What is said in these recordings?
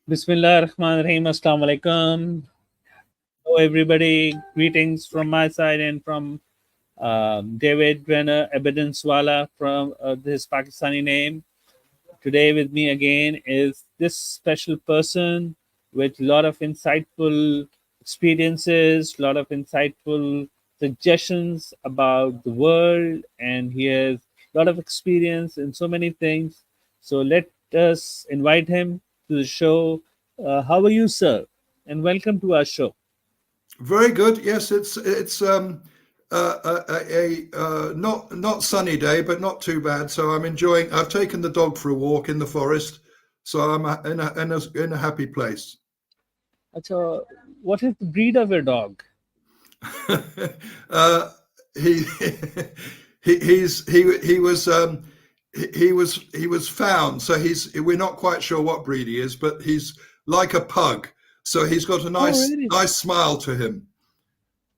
Bismillah ar-Rahman ar-Rahim. Assalamu alaikum. Hello, everybody. Greetings from my side and from David Renner, Evidencewala from his Pakistani name. Today with me again is this special person with a lot of insightful experiences, a lot of insightful suggestions about the world, and he has a lot of experience in so many things. So let us invite him to the show. How are you, sir? And welcome to our show. Very good. Yes, it's not sunny day, but not too bad. So I'm enjoying. I've taken the dog for a walk in the forest, so I'm in a happy place. So, what is the breed of your dog? uh, he he was found. So we're not quite sure what breed he is, but he's like a pug. So he's got a Oh, nice really? nice smile to him.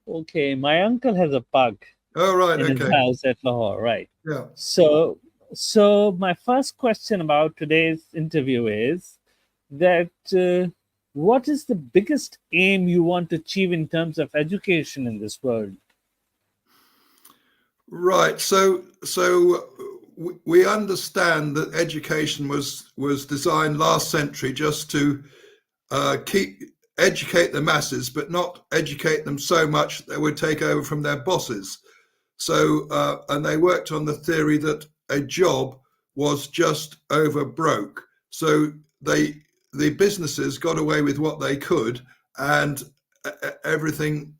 Okay, my uncle has a pug Oh right, in his okay, house at Lahore, right? yeah. So, so my first question about today's interview is that what is the biggest aim you want to achieve in terms of education in this world? Right. So we understand that education was designed last century just to keep educate the masses, but not educate them so much that they would take over from their bosses. So and they worked on the theory that a job was just over broke. So the businesses got away with what they could, and everything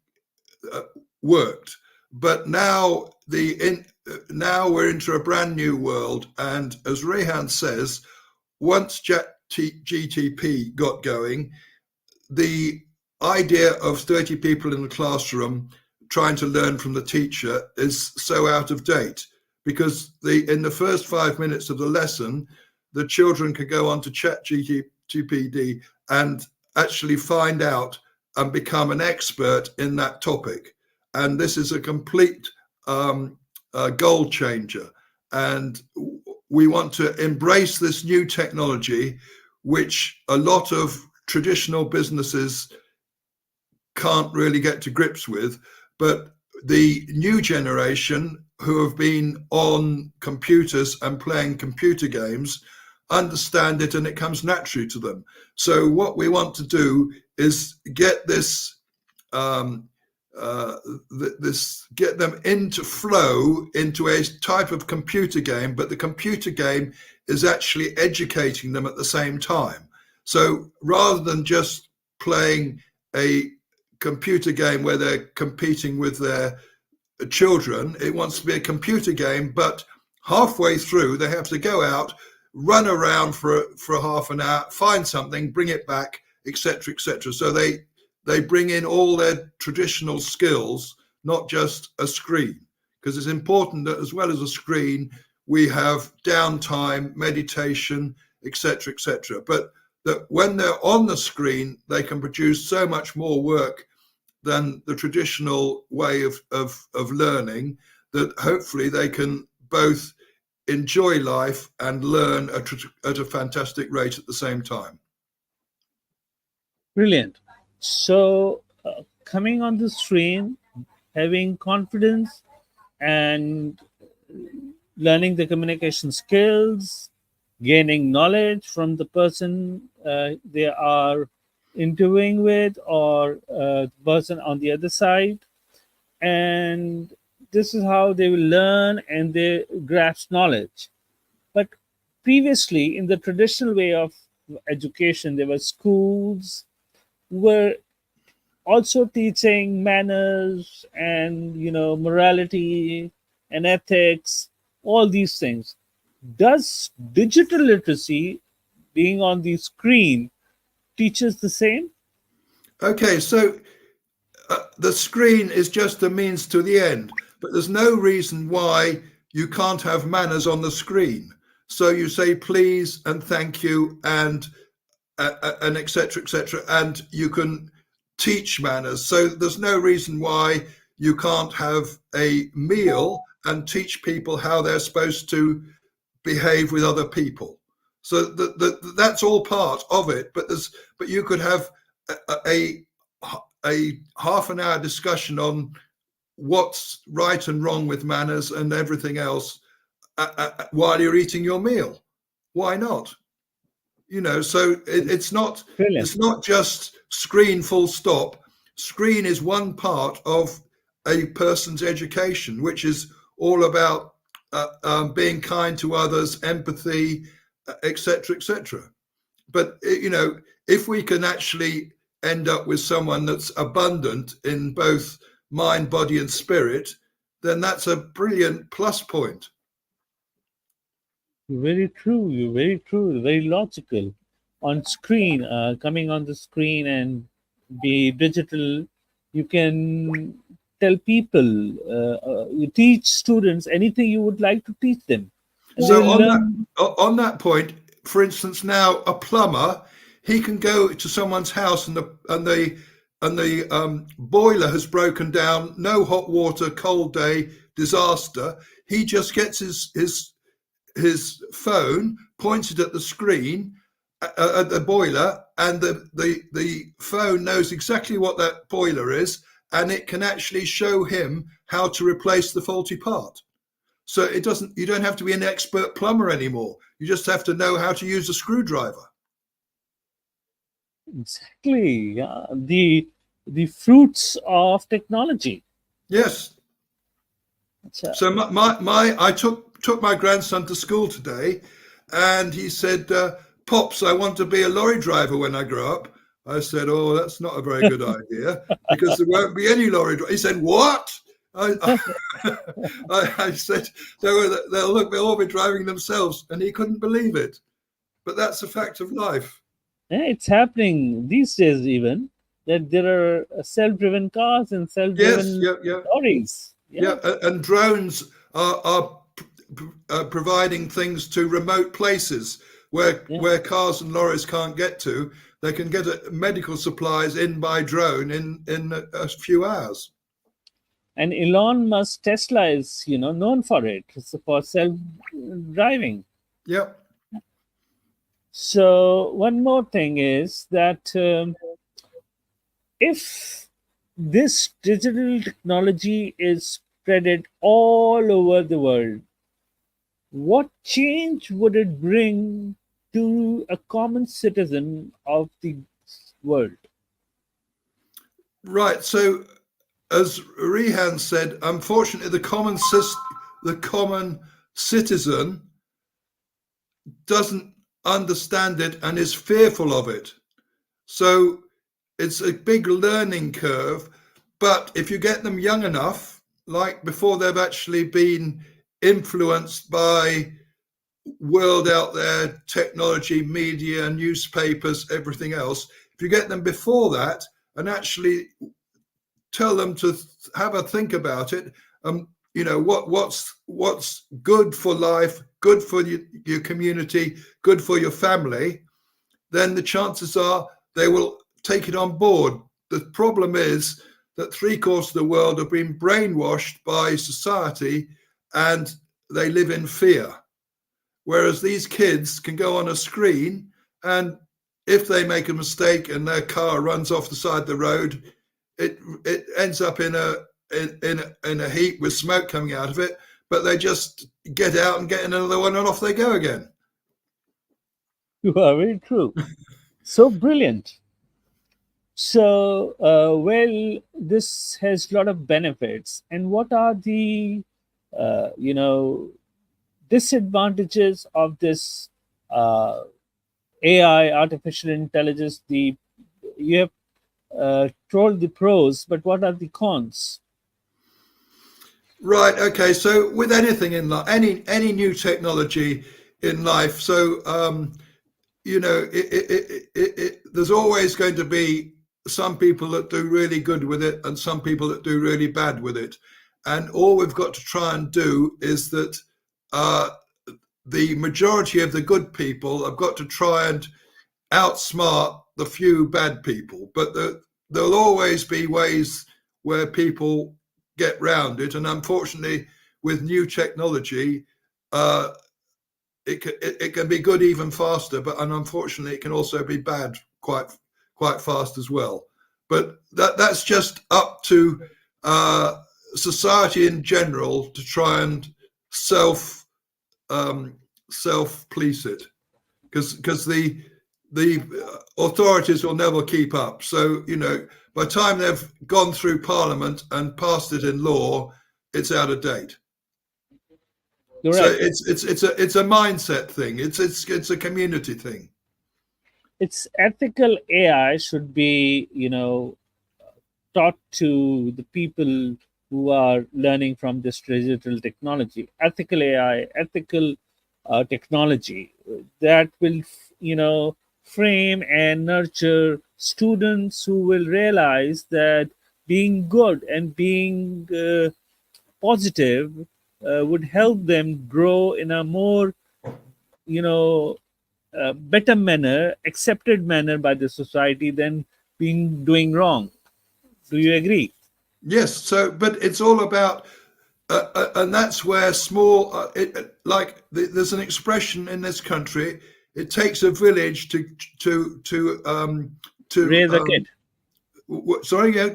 uh, worked. But now we're into a brand new world, and as Rehan says, once GTP got going, the idea of 30 people in the classroom trying to learn from the teacher is so out of date, because in the first 5 minutes of the lesson, the children could go on to chat GTPD and actually find out and become an expert in that topic. And this is a complete goal changer. And we want to embrace this new technology, which a lot of traditional businesses can't really get to grips with. But the new generation who have been on computers and playing computer games understand it, and it comes naturally to them. So what we want to do is get um, get them into flow into a type of computer game, but the computer game is actually educating them at the same time. So rather than just playing a computer game where they're competing with their children, it wants to be a computer game, but halfway through they have to go out, run around for half an hour, find something, bring it back, etc., etc. So they bring in all their traditional skills, not just a screen, because it's important that as well as a screen, we have downtime, meditation, etc., etc. But that when they're on the screen, they can produce so much more work than the traditional way of learning, that hopefully they can both enjoy life and learn at a fantastic rate at the same time. Brilliant. So, coming on the screen, having confidence, and learning the communication skills, gaining knowledge from the person they are interviewing with, or the person on the other side. And this is how they will learn and they grasp knowledge. But previously, in the traditional way of education, there were schools were also teaching manners and morality and ethics, all these things. Does digital literacy, being on the screen, teaches the same? Okay, so the screen is just a means to the end, but there's no reason why you can't have manners on the screen. So you say please and thank you and etc etc, and you can teach manners. So there's no reason why you can't have a meal and teach people how they're supposed to behave with other people. So that's all part of it. But you could have a, a half an hour discussion on what's right and wrong with manners and everything else while you're eating your meal. Why not? So it's not Brilliant. just screen full stop. Screen is one part of a person's education, which is all about being kind to others, empathy, etc., etc. But if we can actually end up with someone that's abundant in both mind, body, and spirit, then that's a brilliant plus point. You're very true. You're very true. Very logical. On screen, coming on the screen and be digital, you can tell people, you teach students anything you would like to teach them, and they So will learn. on that point, for instance, now a plumber, he can go to someone's house and the boiler has broken down, no hot water, cold day, disaster. He just gets his phone, points it at the screen at the boiler, and the phone knows exactly what that boiler is, and it can actually show him how to replace the faulty part. So you don't have to be an expert plumber anymore. You just have to know how to use a screwdriver. Exactly. Yeah. The fruits of technology. Yes. Acha. So I took my grandson to school today, and he said, "Pops, I want to be a lorry driver when I grow up." I said, "Oh, that's not a very good idea because there won't be any lorry drivers." He said, "What?" I said, they'll all be driving themselves, and he couldn't believe it. But that's a fact of life. Yeah, it's happening these days, even that there are self-driven cars and Yes, self-driven yeah, yeah, lorries. yeah. Yeah, And drones are providing things to remote places yeah. where cars and lorries can't get to. They can get medical supplies in by drone in a few hours. And Elon Musk Tesla is, known for it. It's for self-driving. Yeah. So one more thing is that if this digital technology is spreaded all over the world, what change would it bring to a common citizen of the world? Right. So, as Rehan said, unfortunately, the common citizen doesn't understand it and is fearful of it. So, it's a big learning curve. But if you get them young enough, like before they've actually been influenced by world out there, technology, media, newspapers, everything else, if you get them before that and actually tell them to have a think about it, what's good for life, good for your community, good for your family, then the chances are they will take it on board. The problem is that three-quarters of the world have been brainwashed by society and they live in fear. Whereas these kids can go on a screen, and if they make a mistake and their car runs off the side of the road, it ends up in a heap with smoke coming out of it. But they just get out and get another one, and off they go again. You are very true. So brilliant. So, well, this has a lot of benefits. And what are the, uh, you know, disadvantages of this uh, AI, artificial intelligence? The You have told the pros, but what are the cons? Right. Okay. So with anything in life, any new technology in life, so there's always going to be some people that do really good with it and some people that do really bad with it. And all we've got to try and do is that uh, the majority of the good people have got to try and outsmart the few bad people. But there'll always be ways where people get round it. And unfortunately, with new technology, uh, it can be good even faster, but unfortunately it can also be bad quite fast as well. But that's just up to society in general to try and self self police it, because the authorities will never keep up. So by the time they've gone through Parliament and passed it in law, it's out of date. You're So right. it's a mindset thing. It's a community thing. It's ethical AI should be, taught to the people who are learning from this digital technology. Ethical AI, ethical technology that will, frame and nurture students who will realize that being good and being positive would help them grow in a more, you know, better manner, accepted manner by the society than being doing wrong. Do you agree? Yes. So, but it's all about, and that's where small, there's an expression in this country. It takes a village to Raise a kid. sorry, yeah,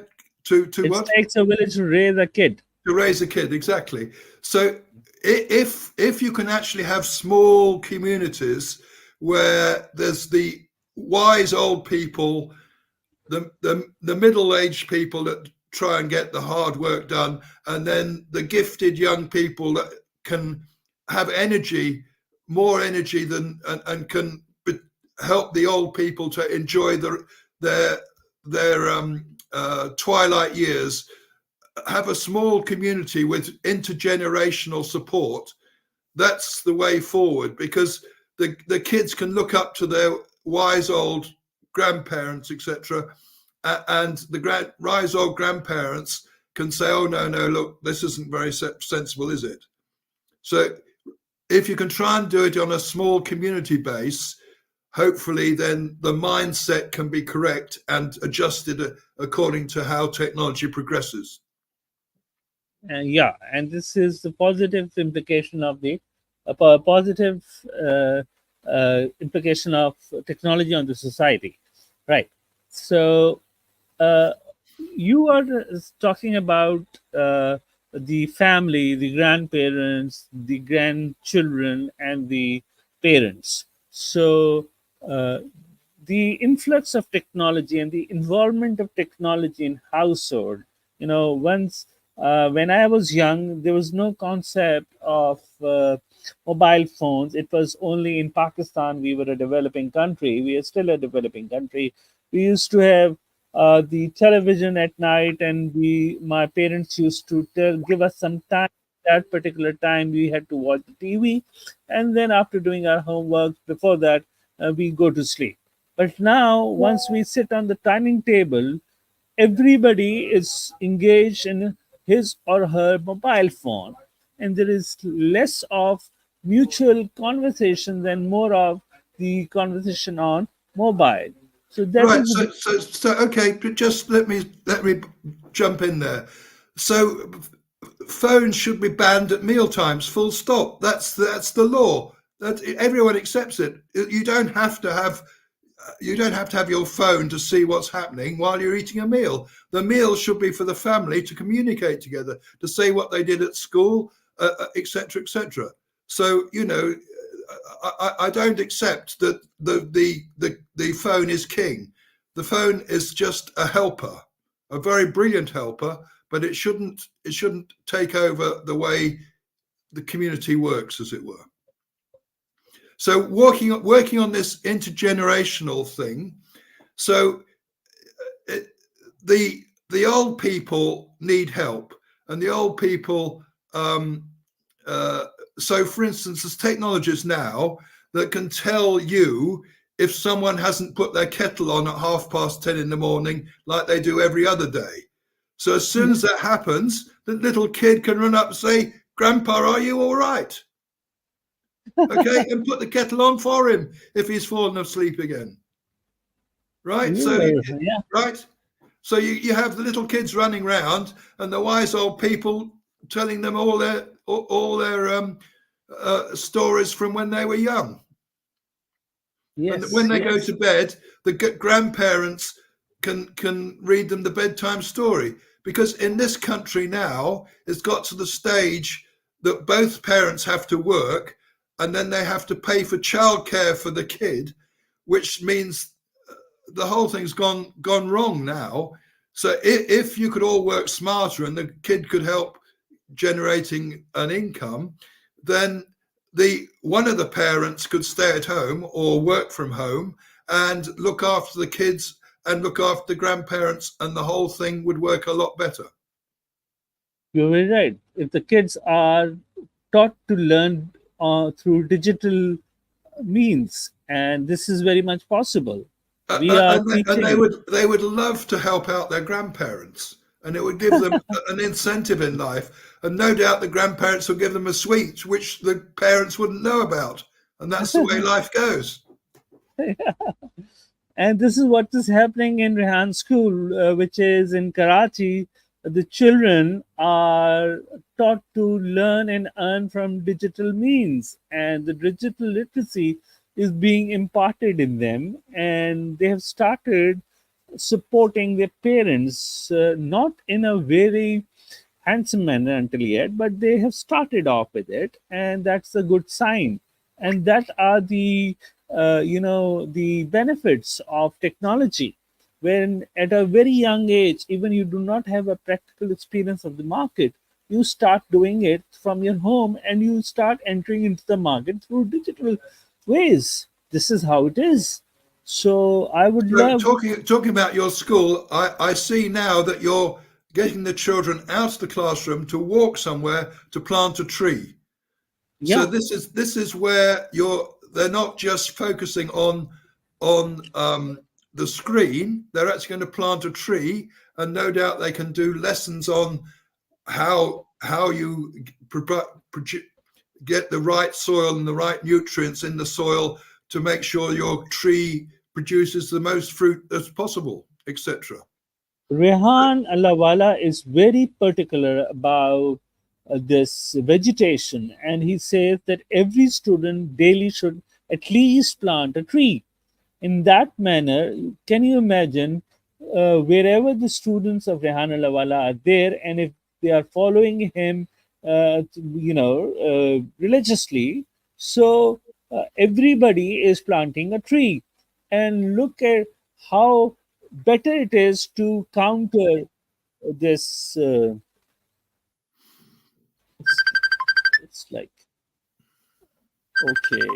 to It what? takes a village to raise a kid. To raise a kid, exactly. So if you can actually have small communities where there's the wise old people, the middle-aged people that try and get the hard work done, and then the gifted young people that can have energy, more energy than, and can help the old people to enjoy their twilight years, have a small community with intergenerational support. That's the way forward, because the kids can look up to their wise old grandparents, etc., and the wise old grandparents can say, "Oh no, look, this isn't very sensible, is it?" So if you can try and do it on a small community base, hopefully then the mindset can be correct and adjusted according to how technology progresses. Yeah, and this is the positive implication of the positive implication of technology on the society, right? So uh, you are talking about the family, the grandparents, the grandchildren, and the parents. So uh, the influx of technology and the involvement of technology in household. Once when I was young, there was no concept of mobile phones. It was only in Pakistan. We were a developing country. We are still a developing country. We used to have the television at night, and my parents used to give us some time. That particular time, we had to watch the TV, and then after doing our homework, before that, we go to sleep. But now, once we sit on the dining table, everybody is engaged in his or her mobile phone, and there is less of mutual conversation and more of the conversation on mobile. So that Right. is the So okay, just let me jump in there. So phones should be banned at meal times. Full stop. That's the law. That everyone accepts it. You don't have to have your phone to see what's happening while you're eating a meal. The meal should be for the family to communicate together, to say what they did at school, etc., etc. So I don't accept that the phone is king. The phone is just a helper, a very brilliant helper, but it shouldn't take over the way the community works, as it were. So working on this intergenerational thing. So it, the old people need help, and the old people. So, for instance, there's technologies now that can tell you if someone hasn't put their kettle on at 10:30 in the morning, like they do every other day. So, as soon as that happens, the little kid can run up and say, "Grandpa, are you all right?" Okay, and put the kettle on for him if he's fallen asleep again. Right? So, yeah. right? So you have the little kids running around and the wise old people telling them all their stories from when they were young. And when Yes, they go yes. to bed, the grandparents can read them the bedtime story. Because in this country now, it's got to the stage that both parents have to work, and then they have to pay for childcare for the kid, which means the whole thing's gone wrong now. So if you could all work smarter and the kid could help generating an income, then the one of the parents could stay at home or work from home and look after the kids and look after the grandparents, and the whole thing would work a lot better. You're very right. If the kids are taught to learn through digital means, and this is very much possible. We are And teaching. they would love to help out their grandparents, and it would give them an incentive in life. And no doubt the grandparents will give them a sweet which the parents wouldn't know about, and that's the way life goes. And this is what is happening in Rehan School, which is in Karachi. The children are taught to learn and earn from digital means, and the digital literacy is being imparted in them. And they have started supporting their parents, not in a very handsome manner until yet, but they have started off with it, and that's a good sign. And that are the the benefits of technology. When at a very young age, even you do not have a practical experience of the market, you start doing it from your home, and you start entering into the market through digital ways. This is how it is. So I would So love. talking about your school, I see now that you're getting the children out of the classroom to walk somewhere to plant a tree. So Yeah. this is where they're not just focusing on the screen. They're actually going to plant a tree, and no doubt they can do lessons on how you get the right soil and the right nutrients in the soil to make sure your tree produces the most fruit as possible, etc. Rehan Allahwala is very particular about this vegetation, and he says that every student daily should at least plant a tree. In that manner, can you imagine wherever the students of Rehan Allahwala are there, and if they are following him, religiously, so everybody is planting a tree, and look at how better it is to counter this. It's like, okay,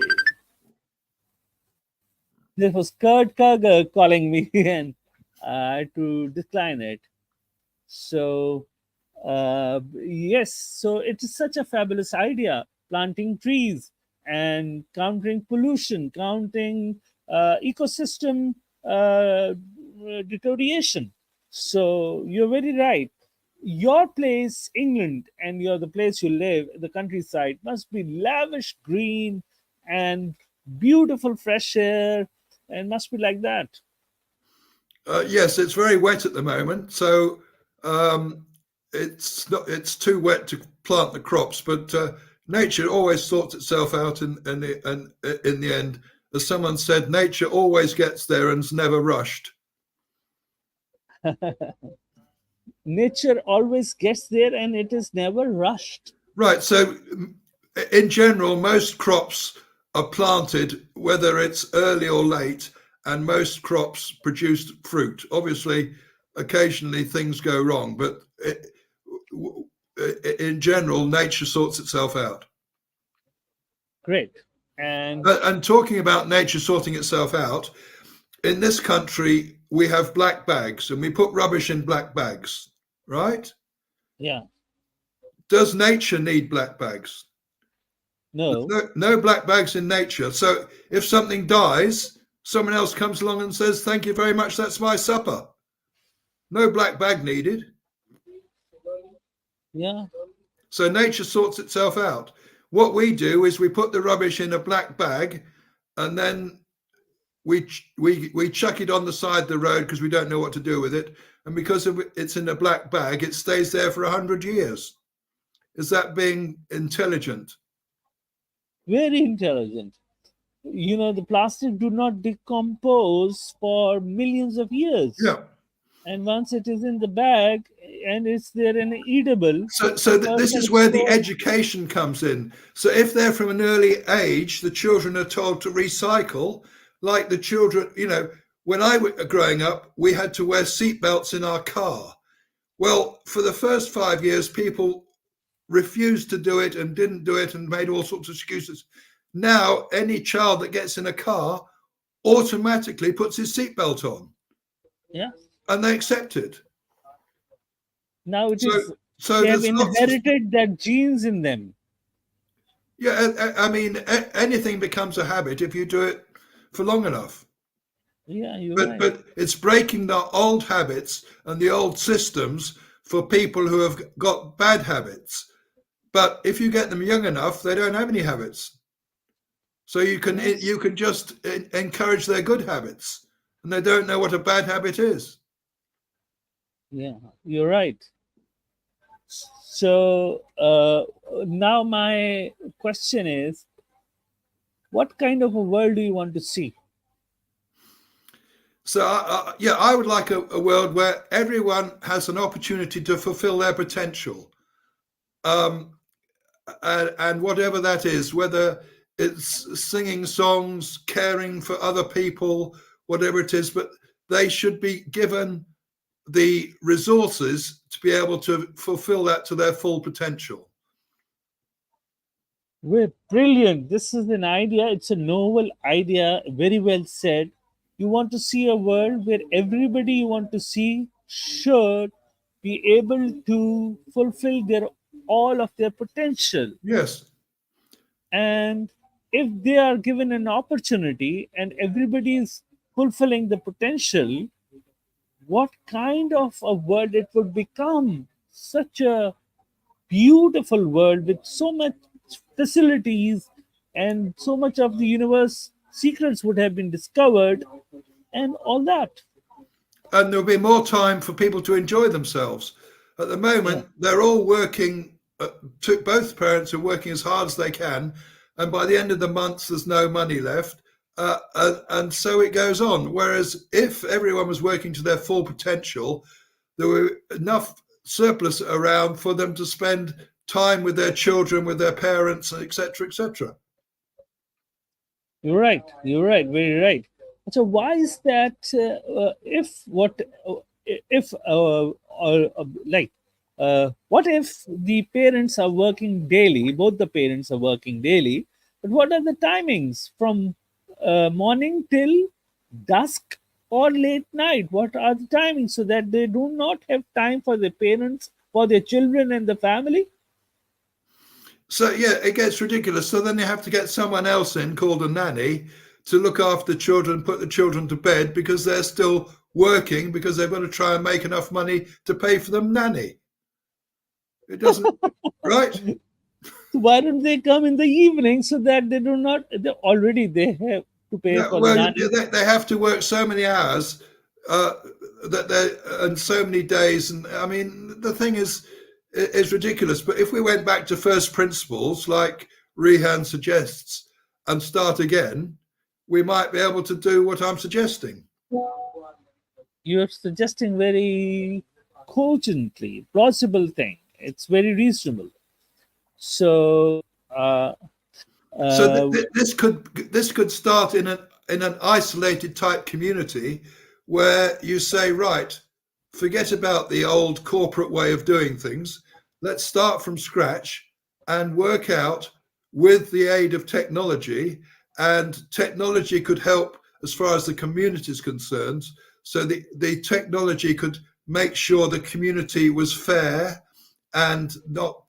there was Kurt Kager calling me, and I had to decline it. So, yes, so it is such a fabulous idea, planting trees and countering pollution, counting ecosystem deterioration. So, you're very right. Your place, England, and the place you live, the countryside, must be lavish green and beautiful fresh air, and must be like that. Yes, it's very wet at the moment, so um, it's too wet to plant the crops. But nature always sorts itself out in the end. As someone said, nature always gets there and's never rushed. Nature always gets there, and it is never rushed. Right. So, in general, most crops are planted, whether it's early or late, and most crops produce fruit. Obviously, occasionally things go wrong, but in general, nature sorts itself out. Great. And And talking about nature sorting itself out, in this country, we have black bags and we put rubbish in black bags, right? yeah, Does nature need black bags? no, No black bags in nature. So if something dies, someone else comes along and says, "Thank you very much, that's my supper." No black bag needed. yeah, So nature sorts itself out. What we do is we put the rubbish in a black bag, and then we chuck it on the side of the road because we don't know what to do with it. And because it's in a black bag, it stays there for 100 years. Is that being intelligent? very intelligent. The plastic do not decompose for millions of years, Yeah. and once it is in the bag and it's there and eatable, the This person is where the store. education comes in. So if they're from an early age, the children are told to recycle, like the children, when I was growing up, we had to wear seatbelts in our car. Well, for the first 5 years, people refused to do it and didn't do it and made all sorts of excuses. Now, any child that gets in a car automatically puts his seatbelt on Yeah, and they accept it. now it So, is, so they have there's lots of, inherited that genes in them. yeah, I mean, anything becomes a habit if you do it for long enough. Yeah, you're But right. but it's breaking the old habits and the old systems for people who have got bad habits. But if you get them young enough, they don't have any habits. So Yes, you can just encourage their good habits, and they don't know what a bad habit is. yeah, you're right. So now my question is, what kind of a world do you want to see? So yeah, I would like a world where everyone has an opportunity to fulfill their potential, um, and whatever that is, whether it's singing songs, caring for other people, whatever it is, but they should be given the resources to be able to fulfill that to their full potential. We're brilliant. This is an idea. It's a novel idea. Very well said. You want to see a world where everybody you want to see should be able to fulfill their all of their potential. Yes. And if they are given an opportunity and everybody is fulfilling the potential, what kind of a world it would become? Such a beautiful world with so much facilities, and so much of the universe secrets would have been discovered and all that. And there'll be more time for people to enjoy themselves. At the Yeah, moment, they're all working, both parents are working as hard as they can. And by the end of the month, there's no money left. And so it goes on. Whereas if everyone was working to their full potential, there were enough surplus around for them to spend time with their children, with their parents, etc., etc. you're right. You're right. Very right. So why is that? If what if like what if the parents are working daily? Both the parents are working daily, but what are the timings from morning till dusk or late night? What are the timings so that they do not have time for their parents, for their children, and the family? So yeah, it gets ridiculous. So then you have to get someone else in called a nanny to look after the children, put the children to bed because they're still working because they've got to try and make enough money to pay for them nanny. It doesn't, right? So why don't they come in the evening so that they do not? They have to pay No, for the well, nanny. they have to work so many hours uh, that they and so many days, and I mean the thing is ridiculous. But if we went back to first principles, like Rehan suggests, and start again, we might be able to do what I'm suggesting. You're suggesting very cogently plausible thing. It's very reasonable. So So uh, this could start in an isolated type community where you say, right, forget about the old corporate way of doing things. Let's start from scratch and work out with the aid of technology. And technology could help as far as the community is concerned. So the technology could make sure the community was fair and not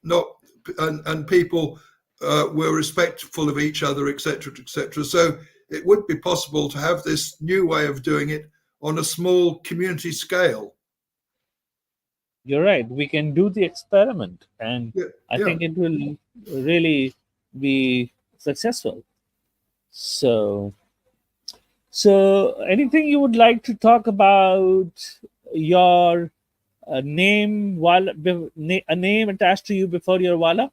and people were respectful of each other, etc., etc. So it would be possible to have this new way of doing it on a small community scale. you're right. We can do the experiment, and Yeah, I yeah. think it will really be successful. So, anything you would like to talk about your name, while a name attached to you before your wala?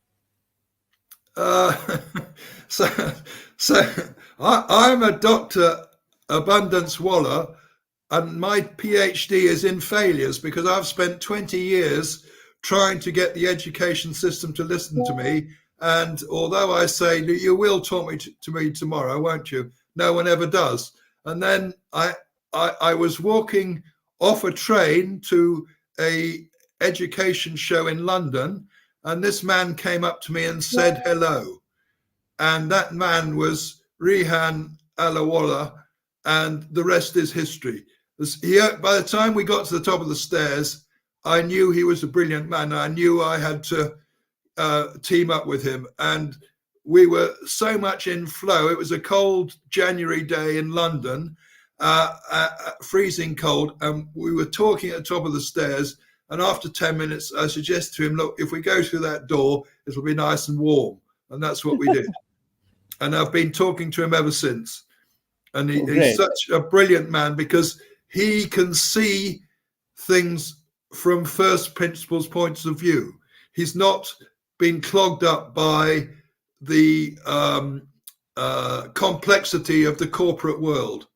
Uh, so, I'm a Doctor Abundance Waller, and my PhD is in failures because I've spent 20 years trying to get the education system to listen to me. And although I say you will talk to me tomorrow, won't you? No one ever does. And then I was walking off a train to a education show in London, and this man came up to me and said hello. And that man was Rehan Alawala, and the rest is history. By the time we got to the top of the stairs, I knew he was a brilliant man. I knew I had to team up with him, and we were so much in flow. It was a cold January day in London, freezing cold, and we were talking at the top of the stairs. And after 10 minutes, I suggested to him, look, if we go through that door, it'll be nice and warm. And that's what we did. And I've been talking to him ever since. And Oh, he's great. such a brilliant man because he can see things from first principles points of view. He's not been clogged up by the complexity of the corporate world.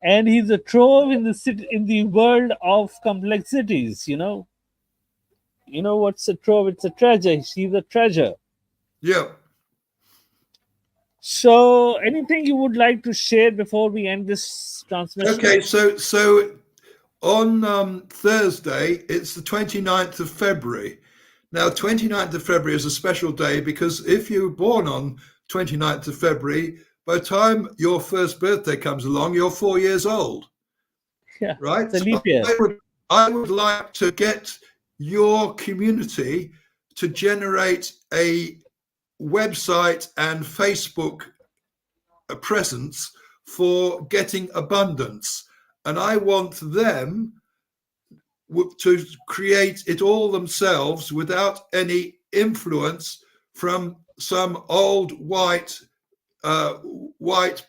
And he's a trove in the in the world of complexities. You know what's a trove? It's a treasure. He's a treasure. Yeah. So, anything you would like to share before we end this transmission? Okay. So on Thursday, it's the 29th of February. Now, 29th of February is a special day because if you're born on 29th of February, by the time your first birthday comes along, you're 4 years old, Yeah, right? it's a So leap year. I would like to get your community to generate a website and Facebook presence for getting abundance. And I want them to create it all themselves without any influence from some old white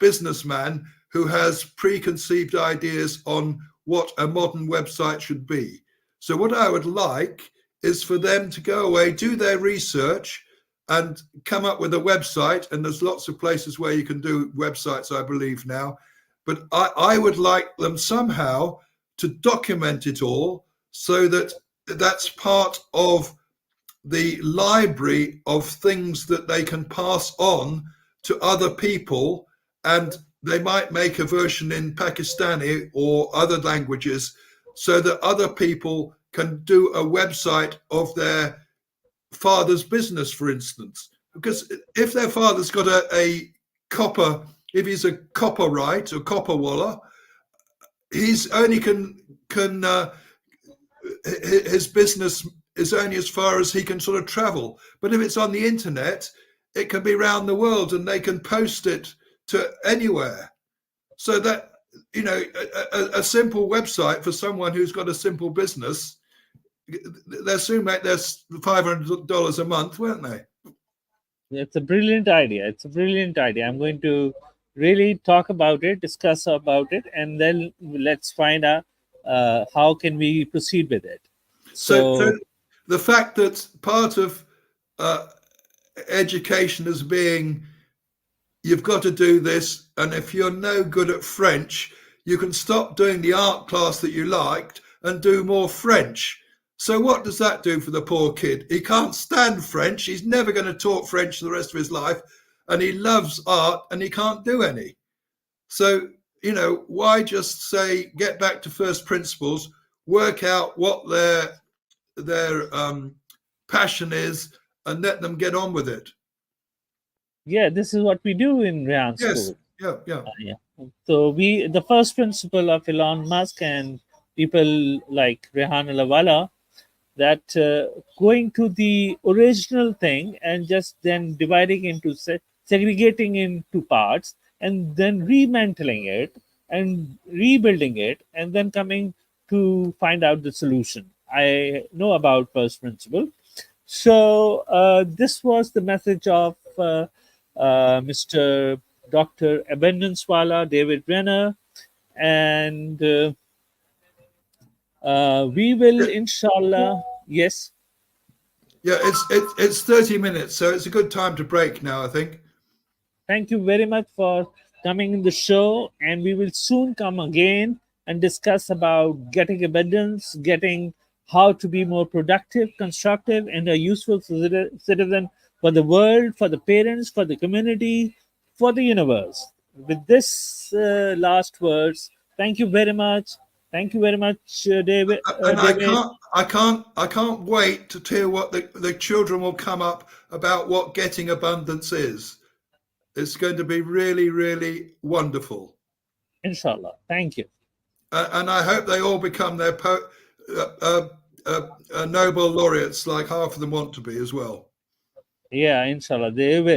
businessman who has preconceived ideas on what a modern website should be. So what I would like is for them to go away, do their research, and come up with a website. And there's lots of places where you can do websites, I believe now. But I would like them somehow to document it all so that that's part of the library of things that they can pass on to other people. And they might make a version in Pakistani or other languages so that other people can do a website of their father's business, for instance. Because if their father's got a copper, if he's a copperwright or copper waller, he's only can his business is only as far as he can sort of travel. But if it's on the internet, it can be around the world and they can post it to anywhere. So that, a simple website for someone who's got a simple business, they'll soon make their $500 a month, won't they? It's a brilliant idea. It's a brilliant idea. I'm going to really talk about it, discuss about it, and then let's find out how can we proceed with it. So So, the fact that part of education is being, you've got to do this, and if you're no good at French, you can stop doing the art class that you liked and do more French. So what does that do for the poor kid? He can't stand French. He's never going to talk French the rest of his life, and he loves art and he can't do any. So, why just say get back to first principles, work out what their passion is, and let them get on with it. yeah, this is what we do in Ryan Yes, School. yeah. Yeah. So the first principle of Elon Musk and people like Rehan Alawala, that going to the original thing and just then dividing into segregating into parts and then remantling it and rebuilding it and then coming to find out the solution. I know about first principle. So this was the message of Mr. Dr. Abandoncewala, David Renner, and we will, inshallah, yes. Yeah, it's 30 minutes, so it's a good time to break now, I think. Thank you very much for coming in the show, and we will soon come again and discuss about getting abundance, getting how to be more productive, constructive, and a useful citizen for the world, for the parents, for the community, for the universe. With this last words, thank you very much. Thank you very much, David. And David, I can't wait to hear what the children will come up about what getting abundance is. It's going to be really, really wonderful. inshallah. Thank you. And I hope they all become their Nobel laureates, like half of them want to be as well. Yeah, inshallah, they will.